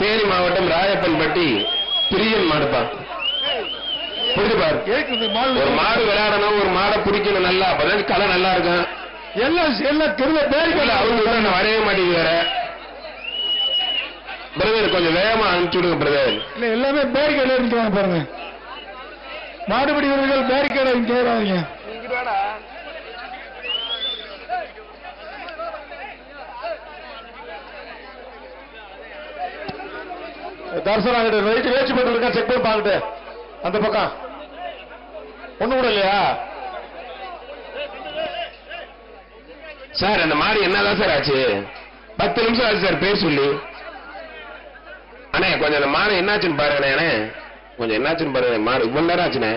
தேனி மாவட்டம் ராயப்பன்பட்டி பிரியன் மாடுப்பா. புரிஞ்சு பாரு, ஒரு மாடு விளையாடணும், ஒரு மாடை பிடிக்கணும் நல்லா, அப்பதான் கலை நல்லா இருக்கும். எல்லாம் தெருல பேருக்கு அவங்க வரைய மாட்டேங்குது. பிரதர் கொஞ்சம் வேகமா அனுப்பிச்சு விடுங்க பிரதர். இல்ல எல்லாமே பேரிக்கேட் இருக்காங்க பாருங்க. மாடுபிடி வீரர்கள் பேரிக்கேட் கேட்காதீங்க. தர்சனா கிட்ட ரைட்டு வேச்சு போட்டு இருக்கா, செக் பண்ணி பாக்கிட்டு அந்த பக்கம் ஒண்ணு கூட இல்லையா சார்? அந்த மாடு என்னதான் சார் ஆச்சு? 10 நிமிஷம் ஆச்சு சார் பேர் சொல்லி. அண்ணே கொஞ்சம் அந்த மாடு என்னாச்சுன்னு பாருங்கண்ணே, கொஞ்சம் என்னாச்சுன்னு பாருங்க. மாடு இவ்வளவு நேரம் ஆச்சுண்ணே.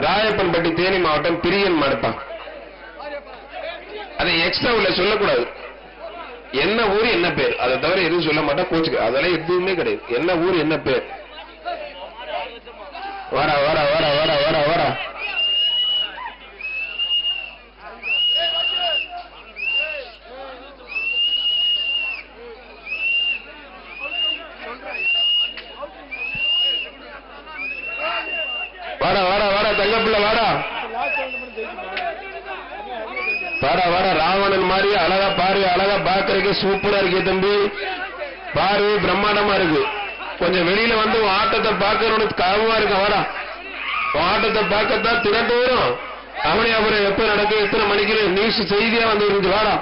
ராயப்பன்பட்டி தேனி மாவட்டம் பிரியன் மாடுப்பான். அதை எக்ஸ்ட்ரா உள்ள சொல்லக்கூடாது. என்ன ஊர் என்ன பேர் அதை தவிர எதுவும் சொல்ல மாட்டா கோச்சுக்கு. அதெல்லாம் எதுவுமே கிடையாது. என்ன ஊர் என்ன பேர். வாடா வாடா வாடா வாடா வாடா வாடா. வாடா வாடா வாடா தங்கப்பிள்ள வாடா வாடா வாடா. ராவணன் மாதிரி அழகா பாரு, அழகா பாக்குறதுக்கு சூப்பரா இருக்கு தம்பி. பாரு பிரம்மாண்டமா இருக்கு. கொஞ்சம் வெளியில வந்து ஆட்டத்தை பாக்கணும்னு கனவா இருக்க. வாடா, ஆட்டத்தை பார்க்கத்தான் திரண்டு வரும். அவனே அப்புறம் எப்ப நடக்கும், எத்தனை மணிக்கு நியூஸ் செய்தியா வந்து இருந்து. வாடா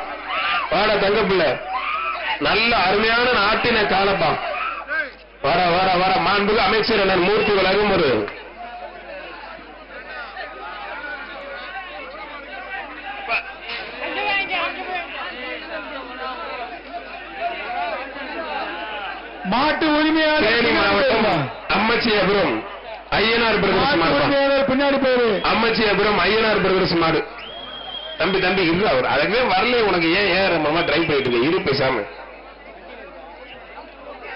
வாடா தங்கப்பிள்ள, நல்ல அருமையான நாட்டினை காணப்பா. வாடா வாடா வாடா. மாண்புக்கு அமைச்சர் என்ன மூர்த்தி வழங்கும் ஒரு மாட்டு உரிமையாளர் தேனி மாவட்டம் அம்மச்சியபுரம் ஐயனார் பிரதர்ஸ் மாடு. பின்னாடி பேரு அம்மச்சியபுரம் ஐயனார் பிரதர்ஸ் மாடு. தம்பி தம்பி இரு, அவர் அதுவே வரல. உனக்கு ஏன் ஏறமா டிரைவ் போயிட்டு இரு பேசாம.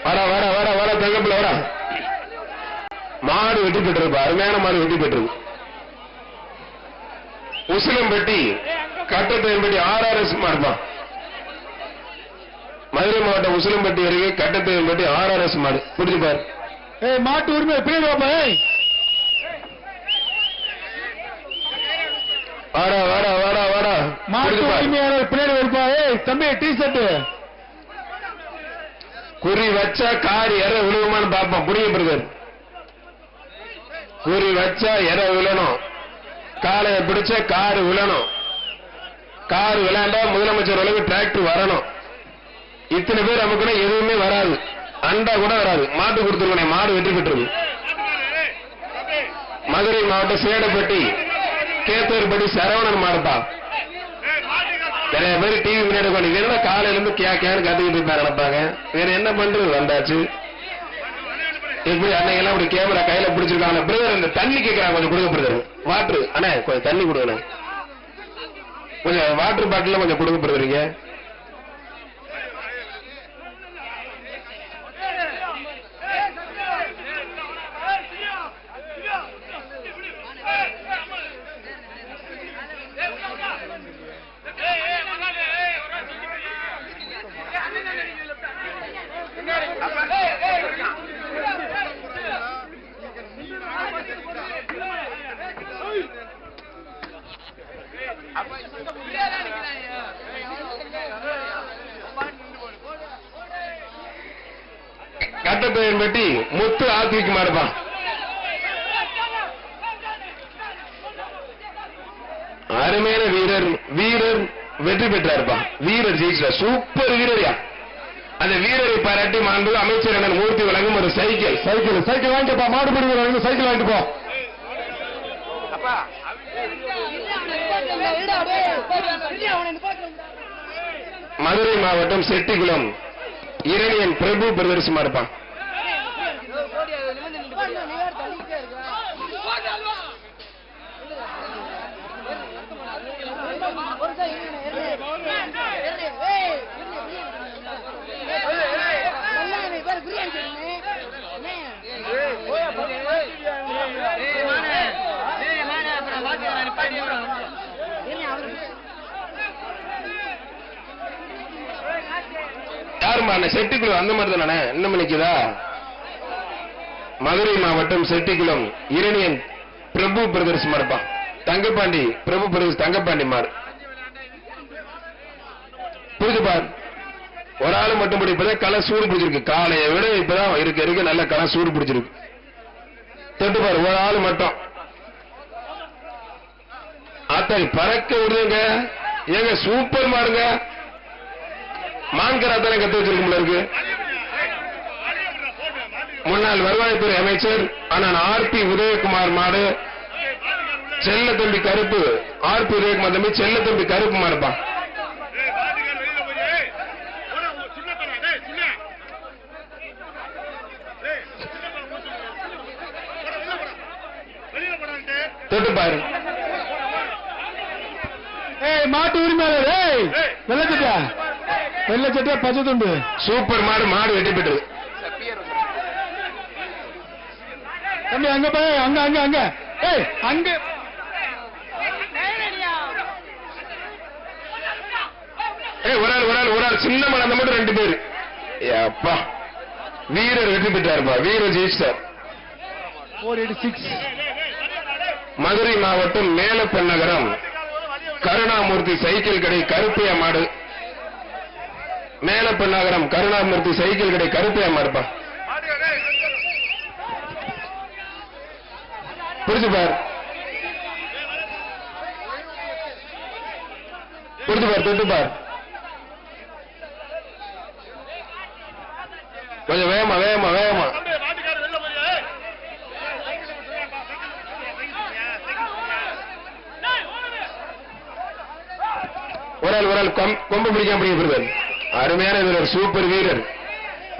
வாடா வாடா வாடா வாடா தங்கப்பிள்ள வாடா. மாடு வெட்டி பெற்றிருப்பா, அருமையான மாடு வெட்டி பெற்றிருக்கு. உசிலம்பட்டி கட்டத்தையன்பட்டி RRS மாடுப்பா. மதுரை மாவட்டம் உசிலம்பட்டி அருகே கட்டத்தையன்பட்டி RRS மாடு. புரிஞ்சு பாரு. மாட்டு உரிமை பின்னாடி வாடா வாடா வாடா வாடா. மாட்டு உரிமையாளர் பின்னாடி வருப்பா. தம்பி டி ஷர்ட் குறி வச்சா கார் எற விழுவுமான்னு பார்ப்போம். புரியும் பிரதர். குறி வச்சா எற விழணும், காலையை பிடிச்ச கார் விழணும். கார் விளையாண்டா முதலமைச்சர் அளவுக்கு டிராக்டர் வரணும். இத்தனை பேர் நமக்குன்னா எதுவுமே வராது, அண்டா கூட வராது. மாட்டு கொடுத்துருக்கேன், மாடு வெற்றி பெற்றது. மதுரை மாவட்டம் சேடப்பட்டி கேத்தூர்பட்டி சரவணன் மாடுப்பா. நிறைய பேர் டிவி முன்னாடி பண்ணி வேணா காலையில இருந்து கேன்னு கத்துக்கிட்டு இருப்பாங்க நினைப்பாங்க. வேற என்ன பண்றது, வந்தாச்சு. எப்படி அன்னைக்கெல்லாம் அப்படி கேமரா கையில பிடிச்சிருக்காங்க. பிரதர் இந்த தண்ணி கேட்கறாங்க, கொஞ்சம் கொடுங்க பிரதர். வாட்டர் அண்ணே கொஞ்சம் தண்ணி கொடுங்க, கொஞ்சம் வாட்டர் பாட்டில் கொஞ்சம் கொடுங்க பிரதருங்க. கட்டப்பெயர்பட்டி முத்து ஆத்திக்கு மாடுப்பான். அருமையான வீரர், வீரர் வெற்றி பெற்றாருப்பா. வீரர் ஜெயிச்சா, சூப்பர் வீரர்யா. அந்த வீரரை பாராட்டி மாண்பு அமைச்சர் என்ன மூர்த்தி வழங்கும் ஒரு சைக்கிள். Cycle cycle வாங்கிப்பா. மாடுபிடி சைக்கிள் வாங்கிட்டு போ. மதுரை மாவட்டம் செட்டிகுளம் இரணியன் பிரபு பிரதர்சனமா இருப்பான். பாருமா செட்டிக்குளம் அந்த மாதிரி தானே இன்னும் நிக்குதா? மதுரை மாவட்டம் செட்டிக்குளம் இரணியன் பிரபு பிரதர்ஸ் மாடுப்பா. தங்கப்பாண்டி பிரபு பிரதர்ஸ் தங்கப்பாண்டி மாடு. புரிஞ்சு பாரு, ஒரு ஆளு மட்டும் இப்பதான் களை சூடு பிடிச்சிருக்கு. காலையை விட இப்பதான் இருக்க நல்ல களை சூடு பிடிச்சிருக்கு. தொட்டு பாரு, ஒரு ஆளு மட்டும் ஆத்தாடி பறக்க விடுங்க. ஏங்க சூப்பர் மாடுங்க. மான்கராத்தானே கத்து வச்சிருக்கும்ல இருக்கு. முன்னாள் வருவாய்த்துறை அமைச்சர் அண்ணன் ஆர்பி உதயகுமார் மாடு. செல்ல தம்பி கருப்பு ஆர்பி உதயகுமார் தம்பி செல்ல தம்பி கருப்பு மாடுப்பா. தொட்டு பாரு. மாட்டு உரிமையாளர் வெள்ளச்சட்டா வெள்ளச்சட்டா பச்சை துண்டு சூப்பர் மாடு. மாடு வெட்டி பெற்றது. தம்பி அங்க போய் அங்க அங்க அங்க அங்க ஒரு ஆள் சின்ன மாடு அந்த மட்டும் 2 பேரு. அப்பா வீரர் வெற்றி பெற்றாருப்பா. வீரர் ஜெயிச்சார். 486 மதுரை மாவட்டம் மேலப்பெண்ணகரம் கருணாமூர்த்தி சைக்கிள் கடை கருப்பையா மாடு. மேலப்பெண்ணகரம் கருணாமூர்த்தி சைக்கிள் கடை கருப்பையா மாடுப்பா. புரிஞ்சு பார், புரிஞ்சு பார், தொட்டு பார். கொஞ்சம் வேகமா வேகமா வேகமா. ஒரு ஆள் கொம்பு பிடிக்காம பிடிக்கிறது. அருமையான வீரர், சூப்பர் வீரர்.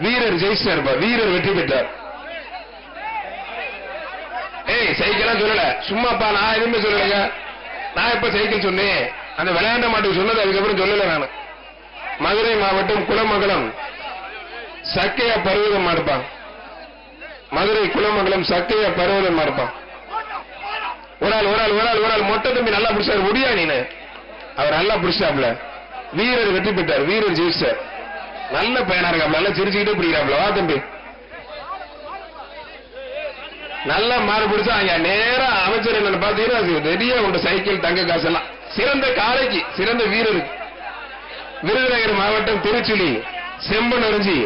வீரர் ஜெயிச்சார். வீரர் வெற்றி பெற்றார். சைக்கிள் சொல்லல, சும்மாப்பா நான் எதுவுமே சொல்லலைங்க. நான் இப்ப சைக்கிள் சொன்னேன், அந்த விளையாண்ட மாட்டுக்கு சொன்னது அதுக்கப்புறம் சொல்லல நான். மதுரை மாவட்டம் குலமங்கலம் சக்கையா பருவதம் மாடுப்பான். மதுரை குலமங்கலம் சக்கையா பருவதம் மாடுப்பான். ஒரு ஆள் மொட்டை தம்பி நல்லா பிடிச்சாரு. முடியா நீனு அவர் நல்லா பிடிச்சாப்ல. வீரர் வெற்றி பெற்றார். வீரர் ஜெயிச்சார். நல்ல பையனா இருக்காப்ல, நல்லா சிரிச்சுக்கிட்டே பிடிக்கிறாப்ல. வா தம்பி, நல்லா மாறு பிடிச்சா நேரா அமைச்சர் என்ன பாத்தீங்கன்னா ரெடியா உண்டு சைக்கிள் தங்க காசெல்லாம். சிறந்த காளைக்கு சிறந்த வீரருக்கு. விருதுநகர் மாவட்டம் திருச்சுழி செம்பனறிஞ்சி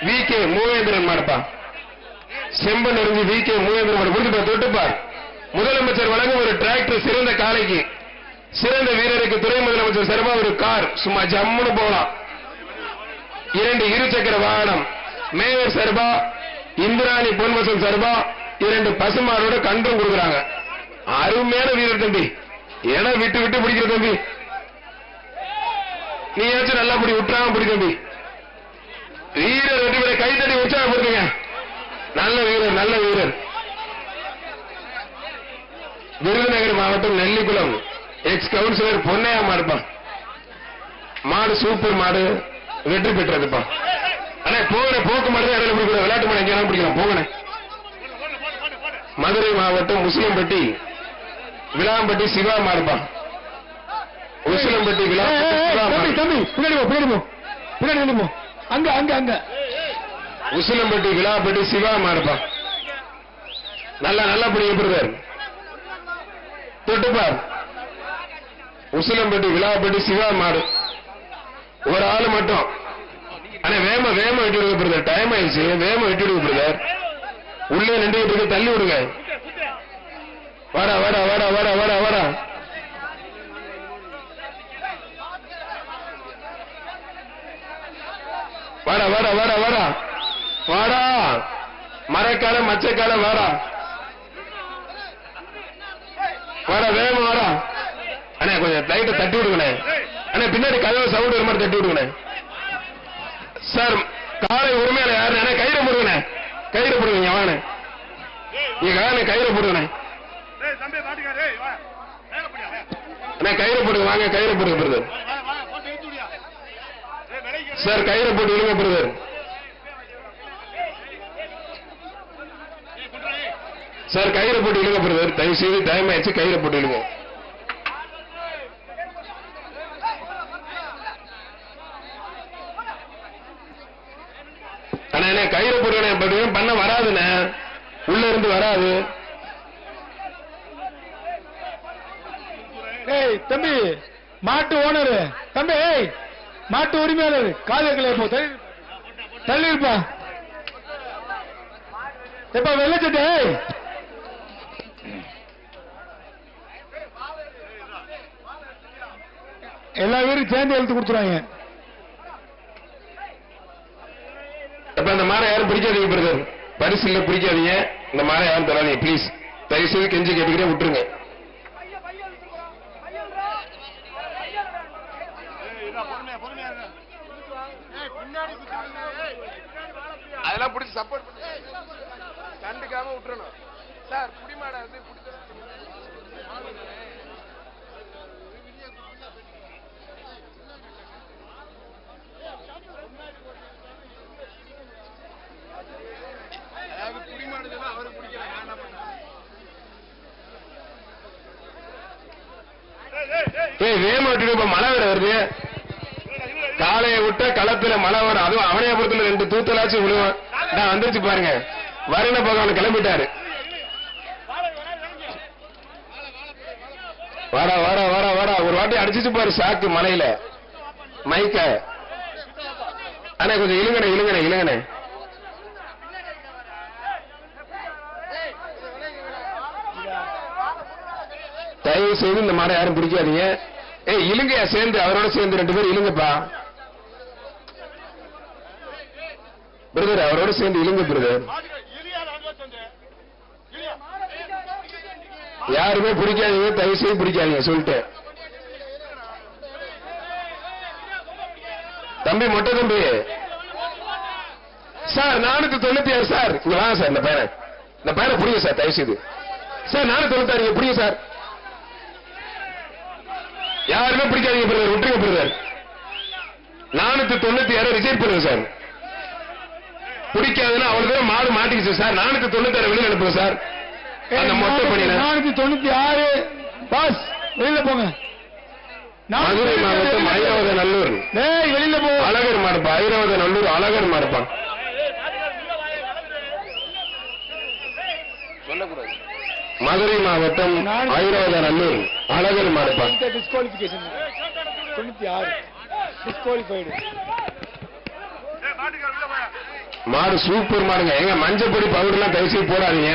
வி கே மூவேந்திரன் மாடுப்பா. செம்பனறிஞ்சி வி கே மூவேந்திரன் மாடு. கொடுத்துப்பா, தொட்டுப்பார். முதலமைச்சர் வழங்கும் ஒரு டிராக்டர் சிறந்த காளைக்கு. சிறந்த வீரருக்கு துணை முதலமைச்சர் சார்பா ஒரு கார் சும்மா ஜம்முன்னு போகலாம். 2 இருசக்கர வாகனம். மேயர் சார்பா இந்திராணி பொன்வசம் சார்பா 2 பசுமாரோட கன்றும் கொடுக்குறாங்க. அருமையான வீரர் தம்பி. ஏன்னா விட்டு விட்டு பிடிக்கிற தம்பி. நீயாச்சும் நல்லா பிடி, விட்டுறாம பிடி தம்பி. வீரர் வெற்றி பெற கைத்தட்டி உற்சாகப்படுத்துங்க. நல்ல வீரர், நல்ல வீரர். விருதுநகர் மாவட்டம் நெல்லிக்குளம் எக்ஸ் கவுன்சிலர் பொன்னையா மாடுப்பான். மாடு சூப்பர் மாடு, வெற்றி பெற்றதுப்பா. அண்ணே போகணே, போக்கு மாடு இடையில பிடிக்கூடாது. விளையாட்டு மாடு எங்கேயாலும் பிடிக்கலாம், போகணே. மதுரை மாவட்டம் முஸ்லிம்பட்டி விளாம்பட்டி சிவா மாடுப்பா. முஸ்லிம்பட்டி அங்க அங்க அங்க முஸ்லிம்பட்டி விளாம்பட்டி சிவா மாடுப்பா. நல்லா நல்லா பிடிக்கப்படுறார். தொட்டுப்பார். உசிலம்பட்டி விழாப்பட்டி சிவா மாடு. ஒரு ஆளு மட்டும். ஆனா வேம விட்டு விடுங்க பிரதர், டைம் ஆயிடுச்சு. வேம விட்டு விடுங்க பிரதர். உள்ளே நின்று தள்ளி விடுங்க. வாடா வாடா வாடா வாடா வாடா வாடா. வாடா வாடா வாடா வாடா வாடா. மரக்கால மச்சக்கால வாடா வாடா, வேகமா வாடா. அண்ணே கொஞ்சம் லைட்டை தட்டி விடுங்கண்ணே. அண்ணே பின்னாடி கதவு சவுண்ட் வர மாதிரி தட்டி விடுங்கண்ணே. சார் காலை உரிமையாளர் யாரு? அண்ணே கயிறை போடுங்கண்ணே, கயிறை போடுங்க. வாண்ணே, நீங்க வாங்க, கயிறை போடுங்கண்ணே. அண்ணே கயிறை போடுங்க, வாங்க கயிறை போடுங்க பிரதர். சார் கயிறை போட்டு விடுங்க பிரதர். சார் கயிறை போட்டு விடுங்க பிரதர். தயவு செய்து டைம் ஆயிடுச்சு, கயிறை போட்டு விடுங்க. என்ன கயிறு போடுறேன் பண்ண வராதுண்ணே, உள்ள இருந்து வராது. ஏய் தம்பி, மாட்டு ஓனர் தம்பி, ஏய் மாட்டு உரிமையாளர் காதல்களே போ, தள்ளிருப்பா. எப்ப வெள்ளச்சட்டை எல்லா பேரும் சேர்ந்து எழுத்து கொடுத்துருவாங்க. அப்ப அந்த மாரை யாரும் பிடிக்காதீங்க பிரதர், பரிசுல பிடிக்காதீங்க. இந்த மாரை யாரும் தராதீங்க ப்ளீஸ், தயவு செய்து கெஞ்சி கேட்டுக்கிறேன், விட்டுருங்க. அதெல்லாம் பிடிச்சி சப்போர்ட் பண்ணி கண்டுக்காம விட்டுறணும் சார். குடிமாடா வேம மழை வேற வருது. காலையை விட்ட களத்துல மழை வரும், அதுவும் அவனையபுரத்துல 2 தூத்தலாச்சும் விழுவான். நான் வந்துருச்சு பாருங்க, வருண பகவான் கிளம்பிட்டாரு. வாடா வாடா வாடா வாடா, ஒரு வாட்டி அடிச்சுட்டு பாரு சாக்கு மலையில மைக்க. ஆனா கொஞ்சம் இழுங்கனே இழுங்கனே இழுங்கனே. தயவு செய்து இந்த மாடை யாரும் பிடிக்காதீங்க. ஏய் இழுங்கயா, சேர்ந்து அவரோட சேர்ந்து 2 பேர் இழுங்கப்பா பிரதர், அவரோட சேர்ந்து இழுங்க பிரதர். யாருமே பிடிக்காதீங்க, தயவு செய்து பிடிக்காதீங்க சொல்லிட்டு. தம்பி மொட்டை தம்பி சார், 496 சார், இங்க வாங்க சார். இந்த பையனை புரியுங்க சார், தயவு செய்து சார். 496 புரியுங்க சார். யாருமே பிடிக்காதீங்க பிரதர், விட்டுருங்க பிரதர். 496 ரிஜெக்ட் பண்ணுங்க சார். பிடிக்காதுன்னா அவ்வளவு மாடு மாட்டிக்கிச்சு சார். 496 வெளியில அனுப்புங்க சார். அந்த மொட்டை பண்ணிடுங்க. 496 பாஸ் வெளியில போங்க. மதுரை மாவட்டம் ஐராவதநல்லூர் வெளியில போ. அழகர் மாடுப்பா, ஐராவதநல்லூர் அழகர் மாடுப்பா. சொல்லக்கூடாது. மதுரை மாவட்டம் ஐராவதநல்லூர் அழகர் மாடுப்பா. Disqualification 96 disqualified. மாடு சூப்பர் மாடுங்க. எங்க மஞ்சப்பொடி பவுடர்லாம் தயவு செய்து போடாதீங்க.